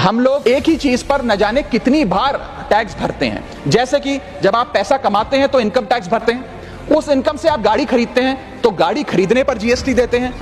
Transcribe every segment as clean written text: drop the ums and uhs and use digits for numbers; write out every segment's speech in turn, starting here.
हम लोग एक ही चीज पर न जाने कितनी बार टैक्स भरते हैं। जैसे कि जब आप पैसा कमाते हैं तो इनकम टैक्स भरते हैं, उस इनकम से आप गाड़ी खरीदते हैं तो गाड़ी खरीदने पर जीएसटी देते हैं,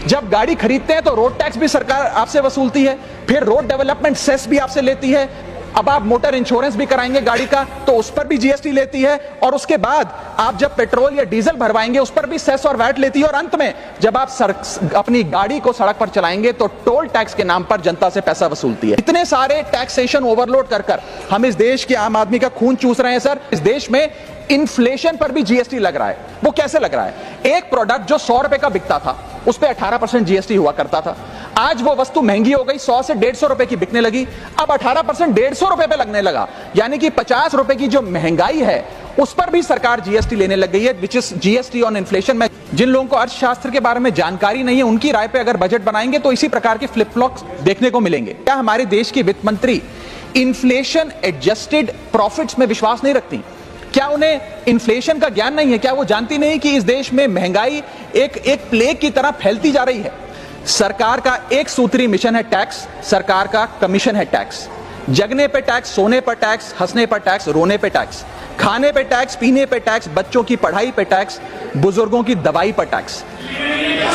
जब गाड़ी खरीदते हैं तो रोड टैक्स भी सरकार आपसे वसूलती है, फिर रोड डेवलपमेंट सेस भी आपसे लेती है, अब आप मोटर इंश्योरेंस भी कराएंगे गाड़ी का तो उस पर भी जीएसटी लेती है, और उसके बाद आप जब पेट्रोल या डीजल भरवाएंगे उस पर भी सेस और वैट लेती है, और अंत में जब आप अपनी गाड़ी को सड़क पर चलाएंगे तो टोल टैक्स के नाम पर जनता से पैसा वसूलती है। इतने सारे टैक्सेशन ओवरलोड कर हम इस देश के आम आदमी का खून चूस रहे हैं। सर, इस देश में इन्फ्लेशन पर भी जीएसटी लग रहा है। वो कैसे लग रहा है? एक प्रोडक्ट जो 100 रुपए का बिकता था उस पर 18% जीएसटी हुआ करता था, आज वो वस्तु महंगी हो गई, 100 से 150 रुपए की बिकने लगी, अब 18% 150 रुपए पे लगने लगा, यानी कि 50 रुपए की जो महंगाई है उस पर भी सरकार जीएसटी लेने लग गई है, which is GST on inflation. में जिन लोगों को अर्थशास्त्र के बारे में जानकारी नहीं है उनकी राय पे अगर बजट बनाएंगे तो इसी प्रकार के फ्लिप फ्लॉप्स देखने को मिलेंगे। क्या हमारे देश की वित्त मंत्री इन्फ्लेशन एडजस्टेड प्रॉफिट्स में विश्वास नहीं रखती? क्या उन्हें इन्फ्लेशन का ज्ञान नहीं है? क्या वो जानती नहीं कि इस देश में महंगाई एक प्लेग की तरह फैलती जा रही है? सरकार का एक सूत्री मिशन है टैक्स, सरकार का कमीशन है टैक्स। जगने पे टैक्स, सोने पर टैक्स, हंसने पर टैक्स, रोने पे टैक्स, खाने पे टैक्स, पीने पे टैक्स, बच्चों की पढ़ाई पे टैक्स, बुजुर्गों की दवाई पर टैक्स,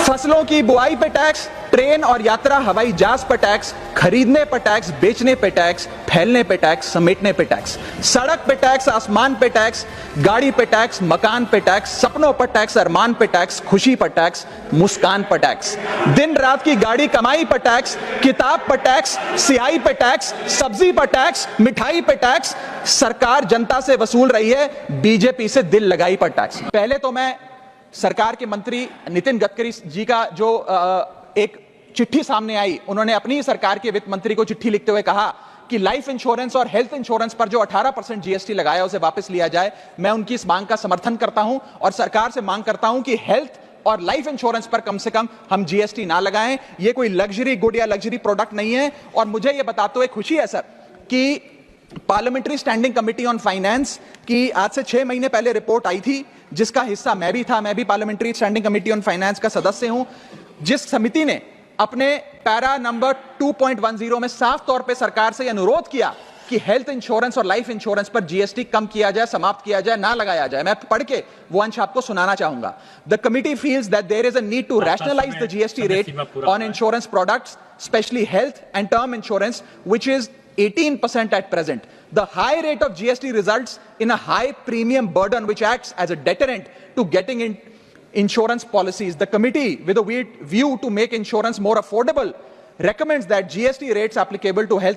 फसलों की बुआई पे टैक्स, ट्रेन और यात्रा हवाई जहाज पर टैक्स, खरीदने पर टैक्स, बेचने पे टैक्स, फैलने पे टैक्स, समेटने पे टैक्स, सड़क पे टैक्स, आसमान पे टैक्स, गाड़ी पे टैक्स, मकान पे टैक्स, सपनों पर टैक्स, अरमान पे टैक्स, खुशी पर टैक्स, मुस्कान पर टैक्स, दिन रात की गाड़ी कमाई पर टैक्स, किताब पर टैक्स, सियाही पे टैक्स, सब्जी पर टैक्स, मिठाई पे टैक्स। सरकार जनता से वसूल रही है बीजेपी से दिल लगाई पर टैक्स। पहले तो मैं सरकार के मंत्री नितिन गडकरी जी का जो एक चिट्ठी सामने आई, उन्होंने अपनी सरकार के वित्त मंत्री को चिट्ठी लिखते हुए कहा कि लाइफ इंश्योरेंस और हेल्थ इंश्योरेंस पर जो 18% जीएसटी लगाया उसे वापस लिया जाए। मैं उनकी इस मांग का समर्थन करता हूं और सरकार से मांग करता हूं कि हेल्थ और लाइफ इंश्योरेंस पर कम से कम हम जीएसटी ना लगाएं। ये कोई लग्जरी गुड या लग्जरी प्रोडक्ट नहीं है। और मुझे यह बताते हुए खुशी है सर कि parliamentary standing committee on finance की आज से 6 महीने पहले रिपोर्ट आई थी, जिसका हिस्सा मैं भी था। मैं भी parliamentary standing committee on finance का सदस्य हूं, जिस समिति ने अपने पैरा नंबर 2.10 में साफ तौर पे सरकार से अनुरोध किया कि हेल्थ इंश्योरेंस और लाइफ इंश्योरेंस पर जीएसटी कम किया जाए, समाप्त किया जाए, ना लगाया जाए। मैं पढ़ के वो अंश आपको सुनाना चाहूंगा। The committee feels that there is a need to rationalise the GST rate on insurance products, specially health and term insurance, which is 18% at present. The high rate of GST results in a high premium burden which acts as a deterrent to getting in insurance policies. The committee, with a view to make insurance more affordable, recommends that GST rates applicable to health